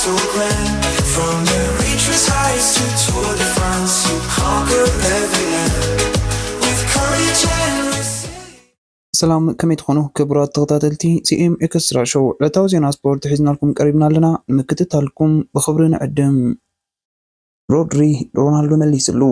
so grand. From the reaches heights to Tour de France, you conquer every land with courage and resilience. ሰላም ከመይ ትኾኑ ክቡራት ተኸታተልቲ ሲኤም ኤክስትራ ሾው ዕለታዊ ዜና ስፖርት ሒዝናልኩም ቀሪብና ኣለና ንምክትታልኩም ብኽብሪ ንዕድም። ሮድሪ ሮናልዶ መሊስሉ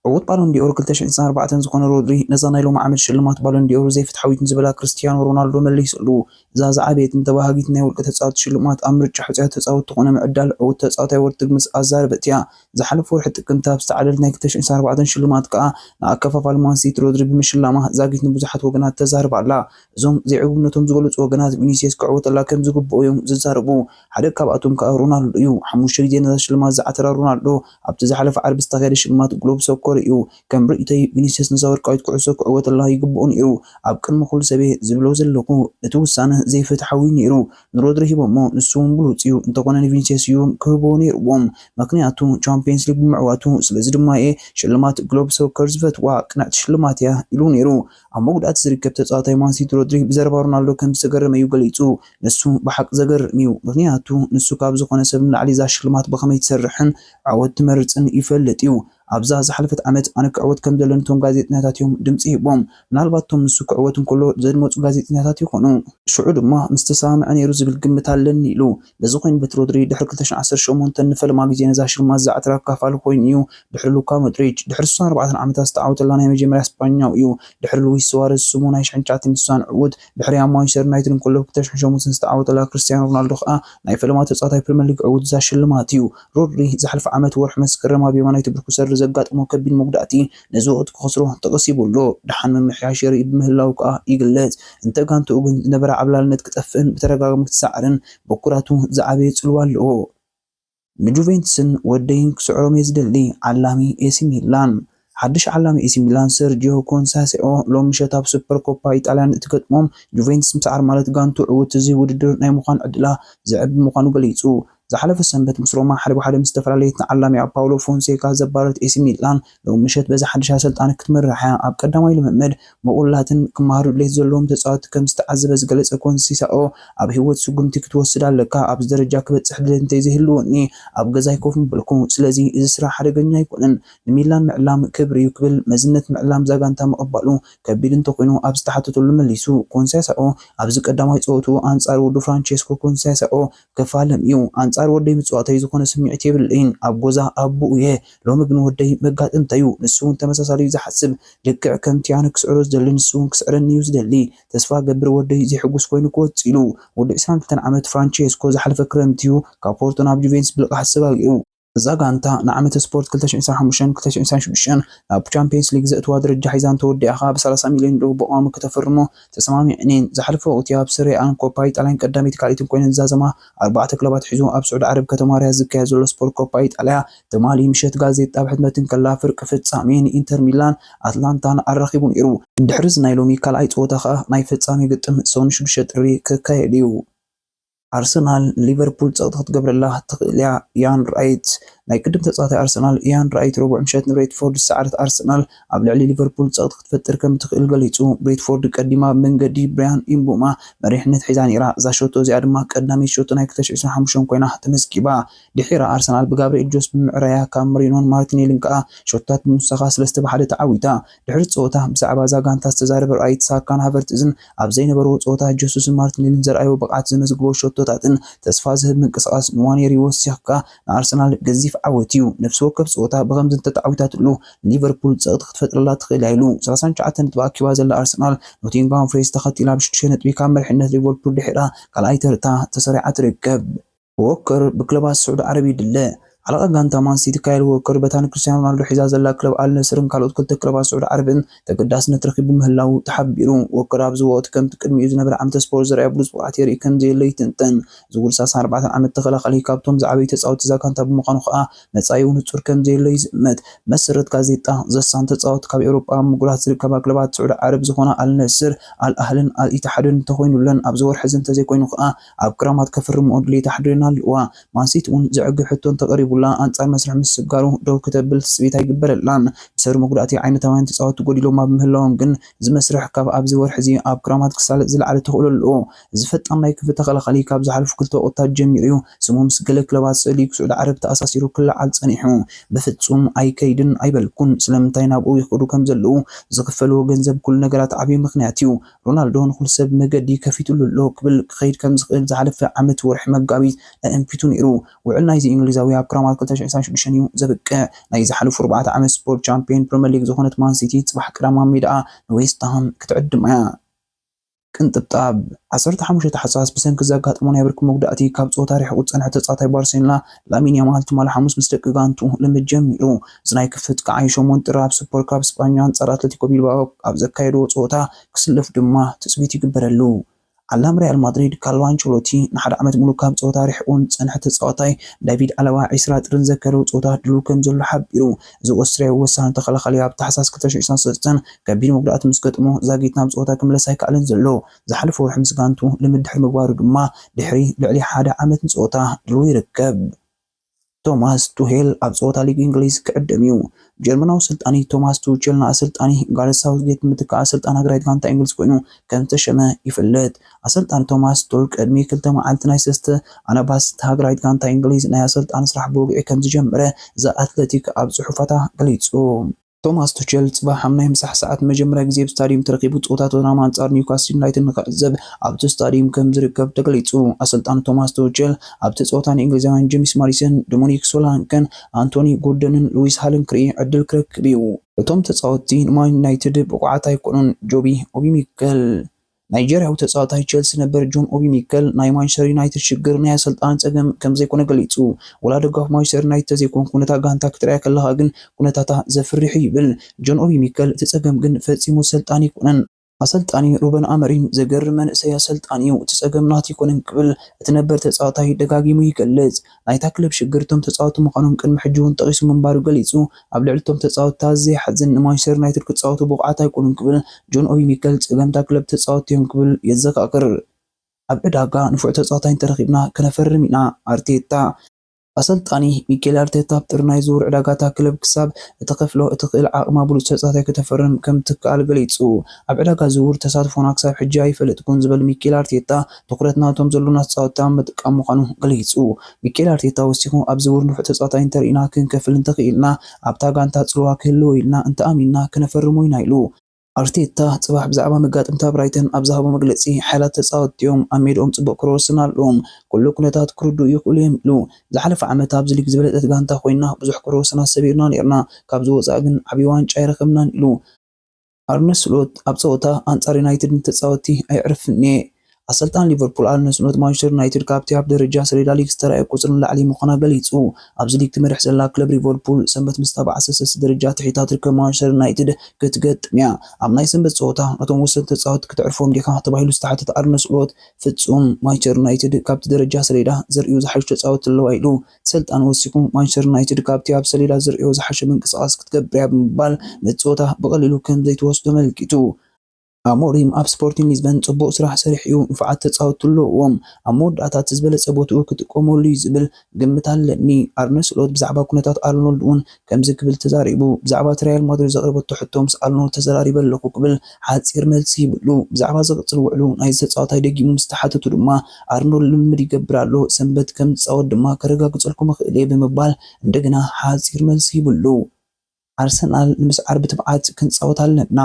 عود بالون دي أور كلتش إنسان 4 زخون رودري نزانيلو مع عمل شلمات بالون دي أور زي فتحويت نزبلا كريستيانو رونالدو مليس له زاز عبيت انتباهجيت ناول كتتصاوت شلمات أمر جحجات تصاوت تقون معدل أو تصاوت يورد تجمس أزار بتيا زحلف فرحة كنت بستعدل نكتش إنسان 4 شلمات كا نعكف فالمان سيت رودري بمشلمه زاجيت نبزحت وجنات تزار بعلا زوم زي عقبنتهم زغلت وجنات فينيسيوس كعوت الله كم زقبوا يوم زاربو حدا كبعتهم كرونالدو يو حموش شديد شلمات زعتر رونالدو أبتزحلف عرب استغل شلمات جلوب سكر يو كم رأيتي فينيسيوس نزار قايد كعسك عوت الله يقبون يرو أبكر مخل سبي زبلو زلقو نتوسانه زي فتحوين يرو نرودره بمو نسوم بلوت يو انتقونا فينيسيوس يوم كهبون يروم مقنعتو تشامبيونز ليج معواتو سلازد ما إيه شلمات جلوب سوكرز فتوا قنعت شلمات يا يلون يرو عمود أتسرك بتتعاطي مان سيتي رودري بزرب رونالدو كم سجر ما يقليتو نسو بحق زجر ميو مقنعتو نسو كابزو قنا سبنا علي زاش شلمات بخميت سرحن عود تمرت إن يفلت يو أبزا زحلفت عمت أنا كعوت كم دلنتهم جازيت نهاتيهم دمسي بوم نالباتهم نسوك عوتهم كله زين موت جازيت نهاتي خنو شعود ما مستسامع أني رز بالقمة هالني له لزقين بترودري دحر كلتش 10 شومون تنفل ما جينا زاشر ما زعت راك فالو خوينيو دحر لو كامودريج دحر صار 4 عمت استعوت الله أنا مجمع إسبانيا ويو دحر لويس سواريز سمونا يش عنشات ميسان عود دحر يا مانشستر يونايتد كله كلتش شومون استعوت الله كريستيانو رونالدو نايف لما تصاطي بريمير ليج عود زاشر لماتيو رودري زحلف عمت ورح مسكر ما بيونايتد بركوسر زقات موكبين مقدعتي نزوت خسرو تقصيبو له دحن من محياشير بمهلاو كا يقلت انت كانت اوغن نبر عبلالنت كتفن بترغاغم كتسعرن بكراتو زعبي صلوالو نجوفنتسن ودين كسعرو ميزدلي علامي اي سي ميلان حدش علامي اي سي ميلان سيرجيو كونساسيو لوم شتاب سوبر كوبا ايطاليان تكتمم جوفنتس مسعر مالت غانتو عوت زي وددر ناي مخان عدلا زعب مخانو غليصو زحلف السنبت مسروما حرب واحد مستفراليت علامي باولو فونسيكا زبارت اي سي ميلان لو مشت بزح حدش سلطان كتمرحا اب قدامي لممد مقولاتن كمارو ليت زلوم تصات كم استعذب زغلص كونسيساو اب هيوت سغمتي كتوسدالكا اب درجه كبصح دنتي زهلوني اب غزاي كوف مبلكم سلازي እዚ ስራ ሓደገኛ ይኮነን ንሚላን ምዕላም ክብሪ ይክብል መዝነት ምዕላም ዛጋንታ መቀበሉ ከቢድ እንተኮይኑ ኣብ ዝተሓተተሉ መሊሱ ኮንሳሳኦ ኣብዚ ቀዳማይ ጾቱ አንጻር ወዱ ፍራንቼስኮ ኮንሳሳኦ ከፋለም እዩ አንጻር ወደይ ምጽዋተይ ዝኾነ ስምዒት ይብልኝ ኣብ ጎዛ ኣቡ እየ ሎሚ ግን ወደይ መጋጥምተዩ ንሱን ተመሳሳሊ ዝሓስብ ልክዕ ከምቲ ኣነ ክስዕሮ ዝደሊ ንሱን ክስዕረኒ እዩ ዝደሊ ተስፋ ገብር ወደይ ዝሕጉስ ኮይኑ ክወፂሉ ወዲ 22 ዓመት ፍራንቼስኮ ዝሓለፈ ክረምትዩ ካብ ፖርቶ ናብ ጁቬንትስ ብልቃሕ ሰባጊሩ زاغانتا نعمت سبورت كلتش إنسان حمشان كلتش إنسان شبشان أب تشامبيونز ليج زقت وادرج حيزان تودي أخاب 30 مليون دولار بقام كتفرمو تسمامي عنين زحلفو أوتياب سري عن كوبايت على قدامي تكاليتم كوين زازما 4 كلوبات حيزون أب سعود عرب كتماريا زكايا زول سبورت كوبايت عليها تمالي مشيت غازيت تابعت متن كلا فرق فت سامين إنتر ميلان أتلانتا الرخيبون إيرو دحرز نايلومي كالايت أوتاخا نايفت سامي قدم سون شبشت ري ككايديو أرسنال ليفربول تصدقت قبل الله تقليا يان رايت ناي قدم تصاطي أرسنال يان رايت ربع مشات بريتفورد سعرت أرسنال قبل علي ليفربول تصدقت فتر كم تقل قليتو بريتفورد قديما من قدي بريان إمبوما مريحنت حيزان يرا زا شوتو زياد ما قدامي شوتو ناي كتش إسان حمشون كوينه تمسكيبا دحيرا أرسنال بقابل إجوس بمعريا كامرينون مارتينيلين كا شوتات موسخا سلسته بحد تعويتا دحرت صوتا بسعبا زاغانتا استزارب رايت ساكان هافرتزن أب زين برو صوتا جوسوس مارتينيلين زرأيو بقعت زمزقلو شوتو تاتن تسفا زهب من قصاص نوانيري وسيحكا أرسنال جزيف عوتيو نفس وكب صوتا بغمز تتعويتات له ليفربول صدق فترة لا تخيلو 39 نتبقى كوازل لأرسنال نوتينغهام فورست تخطي لابش شنت بكامل حنة ليفربول دحيرا قال اي ترتا تسريعات ركب ووكر بكلبات السعود العربي دله على غانتا مان سيتي كايل ووكر بتان كريستيانو رونالدو حزاز لا كلب النصرن كالوت كنت كلبات السعود العربين تقداسنا ترخيب مهلاو تحبيرون ووكر ابزوات كم تقدم يوز نبر عم تسبور زرع بلوس وعتير كم زي ليتنتن زغور ساس 4 عام تخلق علي كابتوم زعبي تصاوت زاكانتا بمقانو خا مصايون تصور كم زي ليزمت مسرت غازيطا زسان تصاوت كاب اوروبا مغولات زركب كلبات السعود العرب زخونا النصر الاهلن الاتحادن تخوينولن ابزور حزن تزي كوينو خا اب كرامات كفر مودلي تحدرنا وا مانسيت اون زعق حتون تقريب ጉላ ኣንጻር መስርሕ ምስጋሩ ደው ከተብል ትጽቢት ኣይግበረላን ብሰሩ መጉዳእቲ ዓይነታውያን ተጻወቱ ጎዲሎም ኣብ ምህላዎም ግን እዚ መስርሕ ካብ ኣብዚ ወርሒ እዚ ኣብ ክራማት ክሳለጥ ዝለዓለ ተኽእሎ ኣለዎ እዚ ፈጣን ናይ ክፍሊ ተኸላኻሊ ካብ ዝሓለፉ ክልተ ወቕታት ጀሚሩ እዩ ስሙ ምስ ገለ ክለባት ስእሊ ስዑድ ዓረብ ተኣሳሲሩ ክለዓል ጸኒሑ ብፍጹም ኣይከይድን ኣይበልኩን ስለምንታይ ናብኡ ይኸዱ ከም ዘለዉ ዝኽፈልዎ ገንዘብ ኩሉ ነገራት ዓብዪ ምኽንያት እዩ ሮናልዶ ንኹሉ ሰብ መገዲ ከፊትሉ ኣሎ ክብል ክኸይድ ከም ዝኽእል ዝሓለፈ ዓመት ወርሒ መጋቢት ኣእንፊቱ ነይሩ ውዕል ናይዚ እንግሊዛዊ ኣብ ክራማት 2026 እዩ ዘብቅዕ ናይ ዝሓለፉ 4 ዓመት ስፖርት ቻምፒዮን ፕሪምየር ሊግ ዝኾነት ማን ሲቲ ጽባሕ ቅዳማ ሜዳኣ ንዌስትሃም ክትዕድም እያ ቅንጥብጣብ 15 ሓሳስ ብሰንኪ ዘጋጥሞ ናይ ብርኪ መጉዳእቲ ካብ ፆታ ሪሕቁ ዝፀንሐ ተጻዋታይ ባርሴሎና ላሚን ያማል ትማሊ ሓሙስ ምስ ደቂ ጋንቱ ልምድ ጀሚሩ እዚ ናይ ክፍት ከዓይ 8 ጥራ ኣብ ሱፐር ካፕ ስፓኛ አንጻር አትሌቲኮ ቢልባኦ ኣብ ዘካየድዎ ፆታ ክስለፍ ድማ ትፅቢት ይግበረሉ ዓላም ሪያል ማድሪድ ካርሎ አንቸሎቲ ንሓደ ዓመት ሙሉ ካብ ፆታ ሪሕቁን ዝፀንሐ ተጻዋታይ ዳቪድ አለባ 20 ጥርን ዘከረው ፆታ ድሉ ከም ዘሎ ሓቢሩ እዚ ኦስትሪያዊ ወሳኒ ተኸላኻሊ ኣብ ታሕሳስ 2023 ከቢድ መጉዳእቲ ምስ ገጥሞ ዛጊት ናብ ፆታ ክምለስ ኣይከኣለን ዘሎ ዝሓለፈ ወርሒ ምስ ጋንቱ ልምድሕር ምግባሩ ድማ ድሕሪ ልዕሊ ሓደ ዓመት ንፆታ ድሉ ይርከብ ቶማስ ቱሄል ኣብ ፆታ ሊግ እንግሊዝ ክዕደም እዩ ጀርመናዊ ስልጣኒ ቶማስ ቱቸል ኣሰልጣኒ ጋሬት ሳውዝጌት ምትካእ ኣሰልጣኒ ሃገራዊት ጋንታ እንግሊዝ ኮይኑ ከም ዝተሸመ ይፍለጥ ኣሰልጣኒ ቶማስ ቱል ቅድሚ 2 መዓልቲ ናይ ሰስተ ኣናባስ ሃገራዊት ጋንታ እንግሊዝ ናይ ኣሰልጣኒ ስራሕ ብውግዒ ከም ዝጀመረ ዘ ኣትሌቲክ ኣብ ጽሑፋታ ገሊጹ ቶማስ ቱቸል ጽባሕ ሓምናይ ምሳሕ ሰዓት መጀመርያ ግዜ ብስታዲየም ተረኺቡ ፆታ ቶተንሃም አንጻር ኒውካስል ዩናይትድ ንኽዕዘብ ኣብቲ ስታዲየም ከም ዝርከብ ተገሊጹ ኣሰልጣኒ ቶማስ ቱቸል ኣብቲ ፆታ ንእንግሊዛውያን ጄምስ ማዲሰን ዶሚኒክ ሶላንከን አንቶኒ ጎርደንን ሉዊስ ሃልን ክርኢ ዕድል ክረክብ እዩ እቶም ተጻወትቲ ንማን ዩናይትድ ብቑዓት ኣይኮኑን ጆቢ ኦቢ ሚኬል ናይጀሪያዊ ተጻዋታይ ቸልሲ ነበር ጆን ኦቢ ሚኬል ናይ ማንቸስተር ዩናይትድ ሽግር ናይ ኣሰልጣኒ ፀገም ከም ዘይኮነ ገሊጹ ወላ ደጋፊ ማንቸስተር ዩናይትድ ዘይኮን ኩነታ ጋንታ ክትሪኣ ከለኻ ግን ኩነታታ ዘፍርሕ ይብል ጆን ኦቢ ሚኬል እቲ ፀገም ግን ፈጺሙ ሰልጣኒ ይኮነን ኣሰልጣኒ ሩበን ኣመሪም ዘገርም መንእሰይ ኣሰልጣኒ እዩ እቲ ፀገም ናት ይኮነን ክብል እቲ ነበር ተጻዋታይ ደጋጊሙ ይገልጽ ናይታ ክለብ ሽግርቶም ተጻወቱ ምዃኖም ቅድሚ ሕጂ እውን ጠቒሱ ምንባሩ ገሊጹ ኣብ ልዕሊቶም ተጻወትታት ዘይሓዝን ንማንቸስተር ዩናይትድ ክጻወቱ ብቑዓት ኣይኮኑን ክብል ጆን ኦቢ ሚኬል ፀገምታ ክለብ ተጻወቱ እዮም ክብል የዘኻኽር ኣብ ዕዳጋ ንፉዕ ተጻዋታይ ተረኺብና ከነፈርም ኢና ኣርቴታ ኣሰልጣኒ ሚኬል ኣርቴታ ብጥር ናይ ዝውውር ዕዳጋታ ክለብ ክሳብ እተኸፍሎ እትኽእል ዓቕማ ብሉፅ ተጻዋታይ ከተፈርም ከም ትከኣል ገሊጹ ኣብ ዕዳጋ ዝውውር ተሳትፎና ክሳብ ሕጂ ኣይፈለጥኩን ዝብል ሚኬል ኣርቴታ ትኩረት ናቶም ዘሎና ተጻወትታ ምጥቃም ምዃኑ ገሊጹ ሚኬል ኣርቴታ ወሲኹ ኣብ ዝውውር ንፉዕ ተጻዋታይ እንተርኢና ክንከፍል እንተኽኢልና ኣብታ ጋንታ ጽልዋ ክህልዎ ኢልና እንተኣሚንና ክነፈርሞ ኢና ኢሉ ኣርቴታ ጽባሕ ብዛዕባ መጋጥምታ ብራይተን ኣብ ዝሃቦ መግለጺ ሓይላት ተጻወትዮም ኣብ ሜድኦም ጽቡቕ ክረወስና ኣለዎም ኩሉ ኩነታት ክርድኡ ይኽእሉ እዮም ኢሉ ዝሓለፈ ዓመት ኣብዚ ሊግ ዝበለጠት ጋንታ ኮይና ብዙሕ ክረወስና ሰቢርና ነርና ካብ ዝወፃእ ግን ዓብዪ ዋንጫ ይረኸብናን ኢሉ ኣርነ ስሎት ኣብ ፀወታ ኣንጻር ዩናይትድ ተጻወቲ ኣይዕርፍኒ ኣሰልጣን ሊቨርፑል ኣርነ ስሎት ማንቸስተር ዩናይትድ ካብቲ ኣብ ደረጃ ሰሌዳ ሊግ ዝተረኣየ ቁፅሪ ንላዕሊ ምዃና ገሊጹ ኣብዚ ሊግ ትመርሕ ዘላ ክለብ ሊቨርፑል ሰንበት ምስ ተባዓሰ ደረጃ ትሒታ ትርከብ ማንቸስተር ዩናይትድ ክትገጥም እያ ኣብ ናይ ሰንበት ፀወታ ነቶም ወሰንቲ ተጻወትቲ ክትዕርፎም ዲኻ ተባሂሉ ዝተሓተተ ኣርነ ስሎት ፍጹም ማንቸስተር ዩናይትድ ካብቲ ደረጃ ሰሌዳ ዘርእዩ ዝሓሸ ተጻወትቲ ኣለዋ ኢሉ ሰልጣን ወሲኹ ማንቸስተር ዩናይትድ ካብቲ ኣብ ሰሌዳ ዘርእዮ ዝሓሸ ምንቅስቓስ ክትገብር እያ ብምባል ነቲ ፀወታ ብቐሊሉ ከም ዘይተወስዶ መልኪቱ ኣሞሪም ኣብ ስፖርቲንግ ሊዝበን ጽቡቕ ስራሕ ሰሪሕ እዩ ንፉዓት ተጻወቱ ኣለዎም ኣብ መወዳእታት ዝበለጸ ቦትኡ ክጥቀመሉ እዩ ዝብል ግምት ኣለኒ ኣርነ ስሎት ብዛዕባ ኩነታት ኣርኖልድ እውን ከምዚ ክብል ተዛሪቡ ብዛዕባ ሪያል ማድሪድ ዘቕረበቶ ሕቶ ምስ ኣርኖልድ ተዘራሪበ ኣለኹ ክብል ሓፂር መልሲ ይብሉ ብዛዕባ ዝቕፅል ውዕሉ ናይ ተጻዋታይ ደጊሙ ምስ ተሓተቱ ድማ ኣርኖልድ ልምምድ ይገብር ኣሎ ሰንበት ከም ዝፃወት ድማ ከረጋግፀልኩም እኽእል እየ ብምባል እንደገና ሓፂር መልሲ ይብሉ ኣርሰናል ንምስዓር ብትብዓት ክንፃወት ኣለና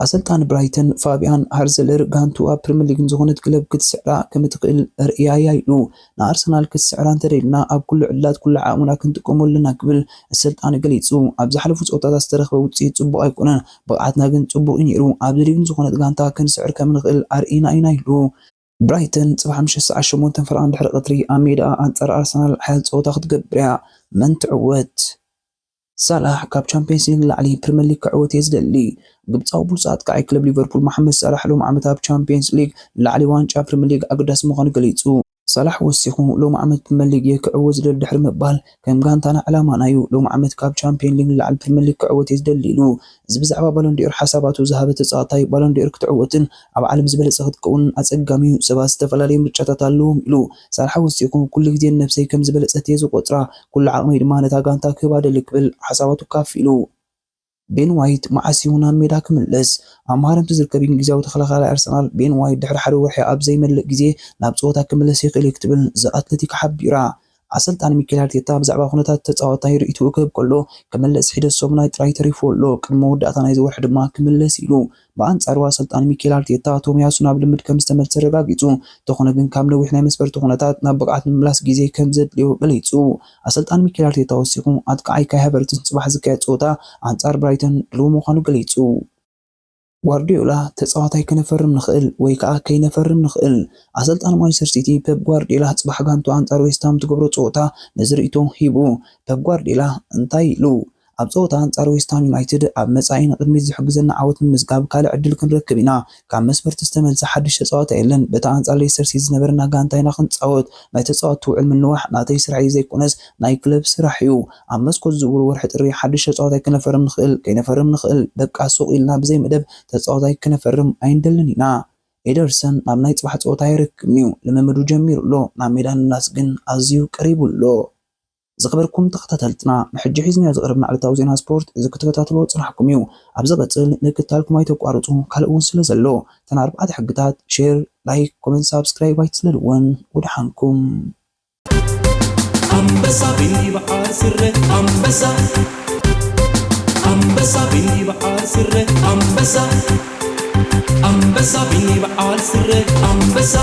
ኣሰልጣኒ ብራይተን ፋቢያን ሃርዘለር ጋንቱ ኣብ ፕሪምየር ሊግ ዝኾነት ክለብ ክትስዕራ ከም እትኽእል ርእያ ኢሉ ንኣርሰናል ክትስዕራ እንተደይልና ኣብ ኩሉ ዕላት ኩሉ ዓቕሙና ክንጥቀመሉና ክብል ኣሰልጣኒ ገሊጹ ኣብ ዝሓለፉ ፀወታታት ዝተረኸበ ውፅኢት ጽቡቕ ኣይኮነን ብቕዓትና ግን ጽቡቕ እዩ ነይሩ ኣብ ሊግ ዝኾነት ጋንታ ክንስዕር ከም ንኽእል ኣርኢና ኢና ኢሉ ብራይተን ጽባሕ 8 ፍርቓን ድሕሪ ቀትሪ ኣብ ሜዳ ኣንጻር ኣርሰናል ሓያል ፀወታ ክትገብር እያ መን ትዕወት ሳላሕ ካብ ቻምፒየንስ ሊግ ላዕሊ ፕሪምየር ሊግ ክዕወት እየ ዝደሊ ግብፃዊ ቡልፃት ከዓይ ክለብ ሊቨርፑል መሐመድ ሳላሕ ሎም ዓመት ኣብ ቻምፒየንስ ሊግ ላዕሊ ዋንጫ ፕሪምየር ሊግ ኣገዳሲ ምዃኑ ገሊጹ صلاح وسيخو لو معمد بريمير ليج كعوز للدحر مبال كم غانتانا علامه نايو لو معمد كاب تشامبيون ليج لعب بريمير ليج كعوت يزدليلو زبزعبا بالون دير حساباتو زهبت تصاطاي بالون دير كتعوتن اب عالم زبلص ክትከውን አጸጋሚው ሰባት ዝተፈላለዩ ምርጫታት አለዎም ኢሉ صلاح وسيخو كل ጊዜ ነፍሰይ ከም ዝበለጸት የዝቆጥራ ኩሉ ዓቕመይ ድማ ነታ ጋንታ ክባደል ክብል ሓሳባቱ ካፊሉ ቤን ዋይት ማዓሲውና ሜዳ ክምለስ አማራም ተዝርከብ እንግሊዛዊ ተኸላኻላይ አርሰናል ቤን ዋይት ድሕሪ ሓደ ወርሒ ኣብ ዘይመልእ ግዜ ናብ ጸወታ ክምለስ ይኽእል ክትብል ዘአትሌቲክ ሓቢራ አሰልጣን ሚኬል አርቴታ ብዛዕባ ኩነታት ተጻዋታይ ርእይቱ ክህብ ከሎ ከመለስ ሒደት ሶምናይ ጥራይ ተሪፉ ኣሎ ቅድመ ወዳእታ ናይ ዝወርሒ ድማ ክምለስ ኢሉ በአንጻሩ አሰልጣን ሚኬል አርቴታ ቶሚያሱ ናብ ልምድ ከም ዝተመልሰ ረጋጊጹ ተኾነ ግን ካብ ነዊሕ ናይ መስፈርቲ ኩነታት ናብ ብቕዓት ምምላስ ግዜ ከም ዘድልዮ ገሊጹ አሰልጣን ሚኬል አርቴታ ወሲኹ ኣጥቃዓይ ካይ ሃቨርትስ ጽባሕ ዝካየድ ጸወታ አንጻር ብራይተን ድሉው ምዃኑ ገሊጹ ጓርዲዮላ ተጻዋታይ ከነፈርም ንኽእል ወይ ከዓ ከይነፈርም ንኽእል አሰልጣን ማንቸስተር ሲቲ ፔፕ ጓርዲዮላ ጽባሕ ጋንቱ አንጻር ዌስትሃም ትገብሮ ጸወታ ነዝርእቶ ሂቡ ፔፕ ጓርዲዮላ እንታይ ኢሉ ኣብ ጸወታ አንጻር ዌስትሃም ዩናይትድ ኣብ መጻኢ ንቅድሚት ዝሕግዘና ዓወት ምዝጋብ ካልእ ዕድል ክንረክብ ኢና ካብ መስፈርቲ ዝተመልሰ ሓድሽ ጸወታ የለን በታ አንጻር ሌስተር ሲቲ ዝነበረና ጋንታ ኢና ክንጻወት ናይ ተጻዋቱ ውዕል ምንዋሕ ናተይ ስራዕ ዘይኮነስ ናይ ክለብ ስራሕ እዩ ኣብ መስኮት ዝውውር ወርሒ ጥሪ ሓድሽ ጸወታይ ክነፈርም ንኽእል ከይነፈርም ንኽእል ደቃ ሱቕ ኢልና ብዘይ መደብ ተጻዋታይ ክነፈርም ኣይንደልን ኢና ኤደርሰን ናብ ናይ ጽባሕ ጸወታ ይርክብ እዩ ልምምዱ ጀሚሩ ኣሎ ናብ ሜዳ ናስ ግን ኣዝዩ ቀሪቡ ኣሎ ዝኽበርኩም ተኸታተልትና ንሕጂ ሒዝና ዝቕርብና ዕለታዊ ዜና ስፖርት እዚ ክትከታተሉ ጽናሕኩም እዩ ኣብ ዝቐጽል ንክትታልኩም ኣይተቋርጹ ካልእ እውን ስለ ዘሎ ተና 4 ሕግታት ሼር ላይክ ኮሜንት ሳብስክራይብ ኣይትስለልውን ወድሓንኩም አንበሳ ቢበዓል ስረ አንበሳ አንበሳ ቢበዓል ስረ አንበሳ አንበሳ ቢበዓል ስረ አንበሳ